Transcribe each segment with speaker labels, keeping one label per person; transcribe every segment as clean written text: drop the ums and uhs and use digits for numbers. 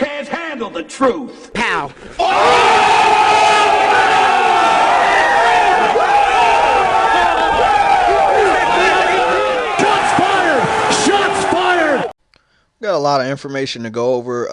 Speaker 1: can't handle the truth.
Speaker 2: Pow.
Speaker 1: Shots fired! Shots fired!
Speaker 3: Got a lot of information to go over.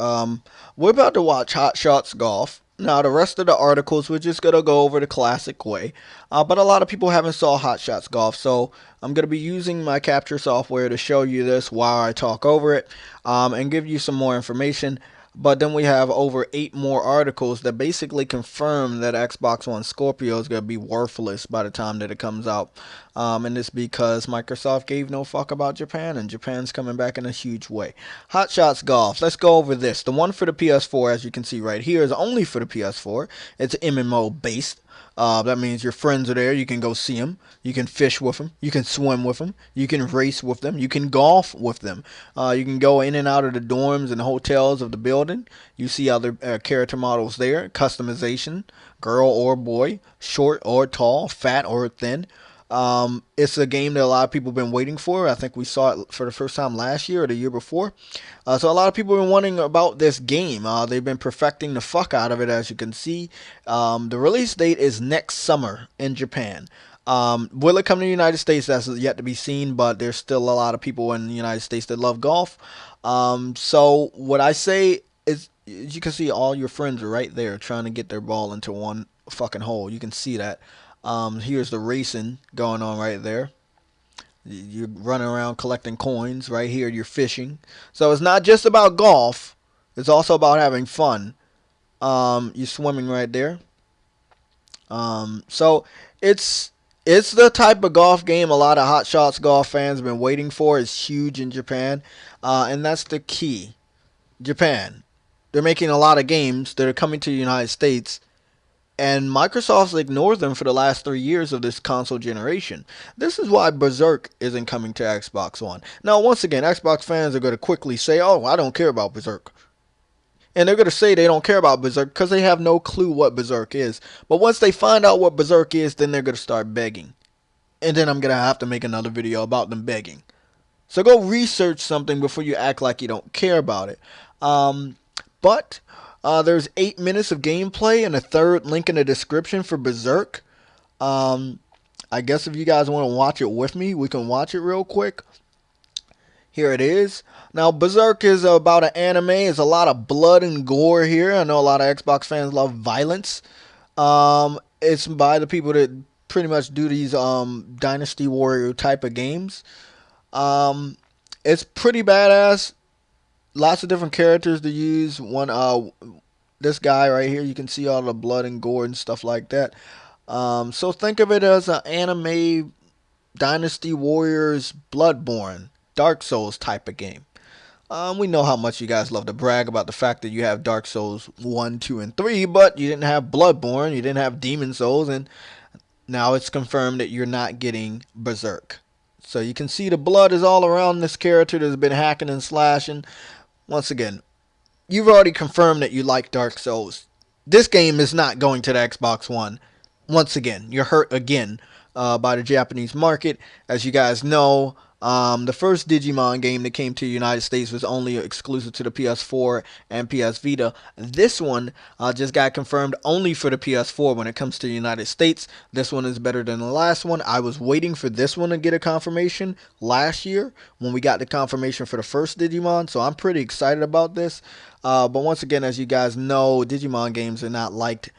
Speaker 3: We're about to watch Hot Shots Golf. Now, the rest of the articles, we're just going to go over the classic way. But a lot of people haven't saw Hot Shots Golf, so I'm going to be using my capture software to show you this while I talk over it and give you some more information. But then we have over 8 more articles that basically confirm that Xbox One Scorpio is going to be worthless by the time that it comes out. And it's because Microsoft gave no fuck about Japan, and Japan's coming back in a huge way. Hot Shots Golf. Let's go over this. The one for the PS4, as you can see right here, is only for the PS4. It's MMO based. That means your friends are there. You can go see them. You can fish with them. You can swim with them. You can race with them. You can golf with them. You can go in and out of the dorms and hotels of the building. You see other character models there. Customization, girl or boy, short or tall, fat or thin. It's a game that a lot of people have been waiting for. I think we saw it for the first time last year or the year before. So a lot of people have been wondering about this game. They've been perfecting the fuck out of it, as you can see. The release date is next summer in Japan. Will it come to the United States? That's yet to be seen, but there's still a lot of people in the United States that love golf. So what I say is, as you can see, all your friends are right there trying to get their ball into one fucking hole. You can see that. Here's the racing going on right there. You're running around collecting coins. Right here, you're fishing. So it's not just about golf. It's also about having fun. You're swimming right there. So it's the type of golf game a lot of Hot Shots golf fans have been waiting for. It's huge in Japan. And that's the key. Japan. They're making a lot of games that are coming to the United States, and Microsoft's ignored them for the last 3 years of this console generation. This is why Berserk isn't coming to Xbox One. Now, once again, Xbox fans are going to quickly say, oh, I don't care about Berserk. And they're going to say they don't care about Berserk because they have no clue what Berserk is. But once they find out what Berserk is, then they're going to start begging. And then I'm going to have to make another video about them begging. So go research something before you act like you don't care about it. But there's 8 minutes of gameplay and a third link in the description for Berserk. I guess if you guys want to watch it with me, we can watch it real quick. Here it is. Now, Berserk is about an anime. It's a lot of blood and gore here. I know a lot of Xbox fans love violence. It's by the people that pretty much do these Dynasty Warrior type of games. It's pretty badass. Lots of different characters to use. This guy right here, you can see all the blood and gore and stuff like that. So think of it as an anime Dynasty Warriors Bloodborne, Dark Souls type of game. We know how much you guys love to brag about the fact that you have Dark Souls 1, 2, and 3, but you didn't have Bloodborne, you didn't have Demon Souls, and now it's confirmed that you're not getting Berserk. So you can see the blood is all around this character that's been hacking and slashing. Once again, you've already confirmed that you like Dark Souls. This game is not going to the Xbox One. Once again, you're hurt again by the Japanese market. As you guys know, the first Digimon game that came to the United States was only exclusive to the PS4 and PS Vita. This one just got confirmed only for the PS4 when it comes to the United States. This one is better than the last one. I was waiting for this one to get a confirmation last year when we got the confirmation for the first Digimon, so I'm pretty excited about this. But once again, as you guys know, Digimon games are not liked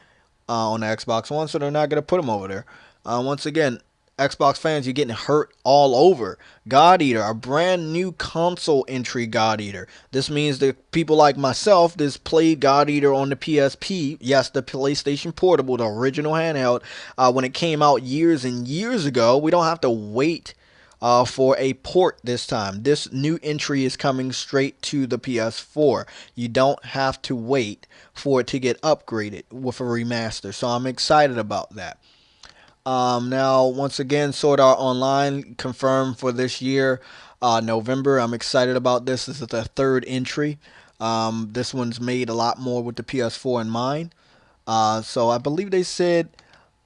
Speaker 3: on the Xbox One, so they're not going to put them over there. Once again, Xbox fans, you're getting hurt all over. God Eater, a brand new console entry God Eater. This means that people like myself that's played God Eater on the PSP, yes, the PlayStation Portable, the original handheld, when it came out years and years ago, we don't have to wait for a port this time. This new entry is coming straight to the PS4. You don't have to wait for it to get upgraded with a remaster. So I'm excited about that. Now, once again, Sword Art Online confirmed for this year, November. I'm excited about this. This is the third entry. This one's made a lot more with the PS4 in mind. So I believe they said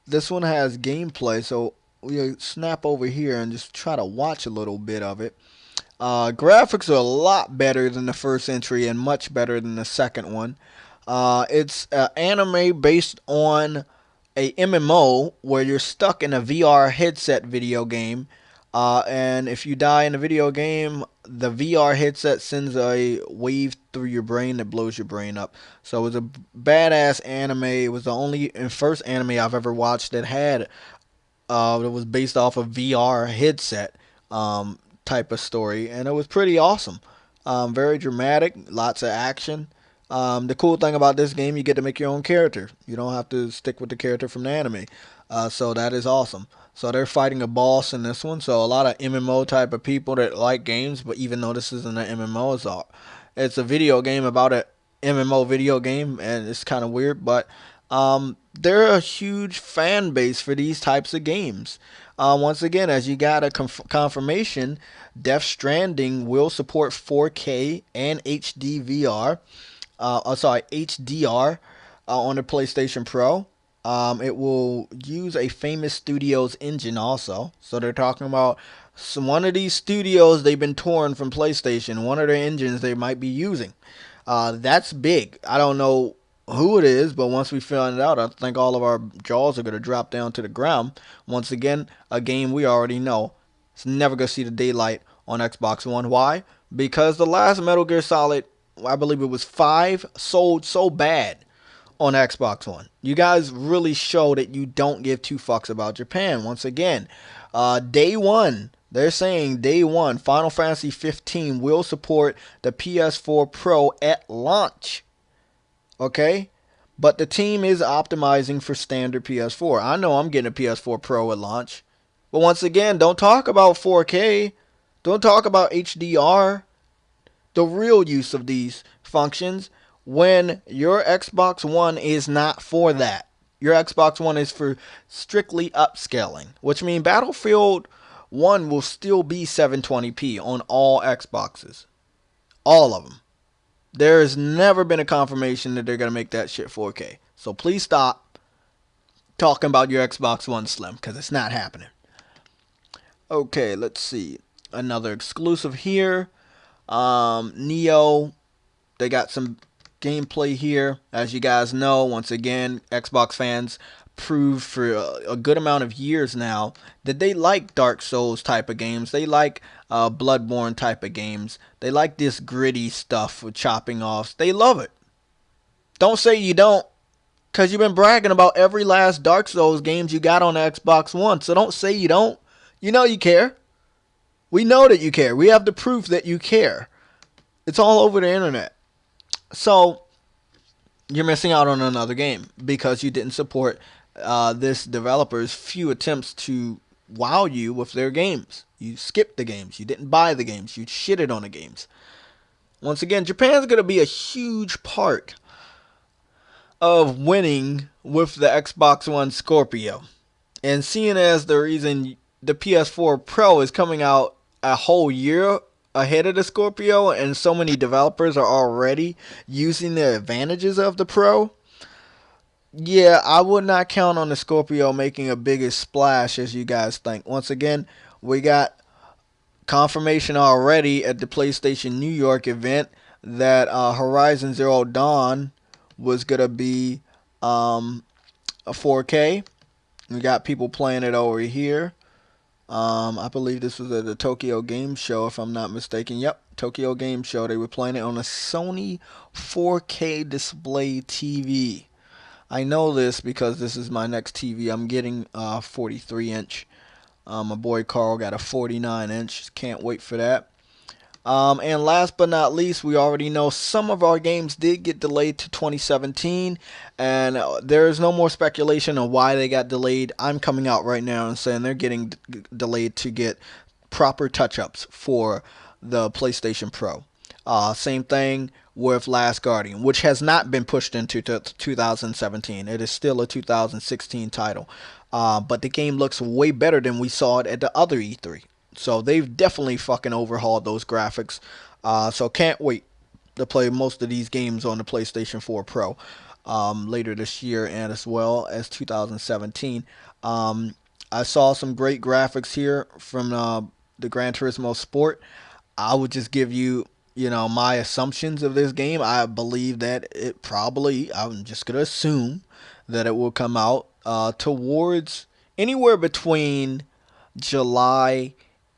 Speaker 3: this one has gameplay. So we'll snap over here and just try to watch a little bit of it. Graphics are a lot better than the first entry and much better than the second one. It's an anime based on a MMO where you're stuck in a VR headset video game. And if you die in a video game, the VR headset sends a wave through your brain that blows your brain up. So it was a badass anime. It was the only and first anime I've ever watched that had it was based off a VR headset type of story, and it was pretty awesome. Very dramatic, lots of action. The cool thing about this game, you get to make your own character. You don't have to stick with the character from the anime. So that is awesome. So they're fighting a boss in this one. So a lot of MMO type of people that like games, but even though this isn't an MMO, it's a video game about a MMO video game, and it's kind of weird, but they're a huge fan base for these types of games. Once again, as you got a confirmation, Death Stranding will support 4K and HD VR. HDR on the PlayStation Pro. It will use a famous studio's engine also. So they're talking about one of these studios they've been torn from PlayStation. One of their engines they might be using. That's big. I don't know who it is, but once we find it out, I think all of our jaws are going to drop down to the ground. Once again, a game we already know. It's never going to see the daylight on Xbox One. Why? Because the last Metal Gear Solid, I believe it was 5, sold so bad on Xbox One. You guys really show that you don't give two fucks about Japan. Once again, day one, they're saying day one, Final Fantasy 15 will support the PS4 Pro at launch. Okay? But the team is optimizing for standard PS4. I know I'm getting a PS4 Pro at launch. But once again, don't talk about 4K. Don't talk about HDR. The real use of these functions when your Xbox One is not for that. Your Xbox One is for strictly upscaling, which means Battlefield 1 will still be 720p on all Xboxes. All of them. There has never been a confirmation that they're going to make that shit 4K. So please stop talking about your Xbox One Slim, because it's not happening. Okay, let's see. Another exclusive here. Neo, they got some gameplay here. As you guys know, once again, Xbox fans proved for a good amount of years now that they like Dark Souls type of games. They like Bloodborne type of games. They like this gritty stuff with chopping offs. They love it. Don't say you don't, because you've been bragging about every last Dark Souls games you got on the Xbox One. So don't say you don't. You know you care. We know that you care. We have the proof that you care. It's all over the internet. So you're missing out on another game because you didn't support this developer's few attempts to wow you with their games. You skipped the games. You didn't buy the games. You shitted on the games. Once again, Japan's going to be a huge part of winning with the Xbox One Scorpio. And seeing as the reason the PS4 Pro is coming out a whole year ahead of the Scorpio, and so many developers are already using the advantages of the Pro, yeah, I would not count on the Scorpio making a bigger splash as you guys think. Once again, we got confirmation already at the PlayStation New York event that Horizon Zero Dawn was going to be a 4K. We got people playing it over here. I believe this was at the Tokyo Game Show, if I'm not mistaken. Yep, Tokyo Game Show. They were playing it on a Sony 4K display TV. I know this because this is my next TV. I'm getting a 43 inch. My boy Carl got a 49 inch. Can't wait for that. And last but not least, we already know some of our games did get delayed to 2017, and there is no more speculation on why they got delayed. I'm coming out right now and saying they're getting delayed to get proper touch-ups for the PlayStation Pro. Same thing with Last Guardian, which has not been pushed into 2017. It is still a 2016 title. But the game looks way better than we saw it at the other E3. So they've definitely fucking overhauled those graphics. So can't wait to play most of these games on the PlayStation 4 Pro later this year and as well as 2017. I saw some great graphics here from the Gran Turismo Sport. I would just give you, my assumptions of this game. I believe that it probably, I'm just going to assume that it will come out towards anywhere between July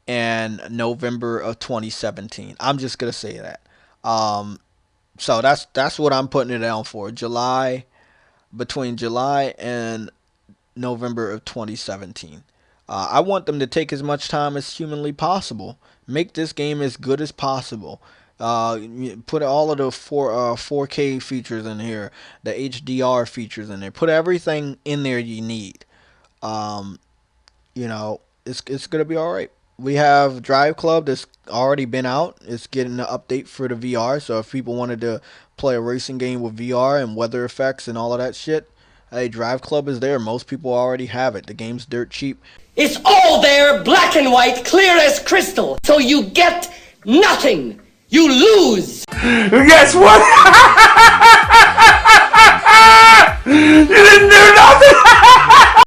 Speaker 3: and November of 2017. I'm just going to say that. Um, so that's what I'm putting it down for. Between July and November of 2017. I want them to take as much time as humanly possible. Make this game as good as possible. Put all of the 4K features in here, the HDR features in there. Put everything in there you need. Um, it's gonna be all right. We have Drive Club that's already been out. It's getting an update for the VR. So if people wanted to play a racing game with VR and weather effects and all of that shit, hey, Drive Club is there. Most people already have it. The game's dirt cheap.
Speaker 2: It's all there, black and white, clear as crystal. So you get nothing. You lose.
Speaker 1: Guess what?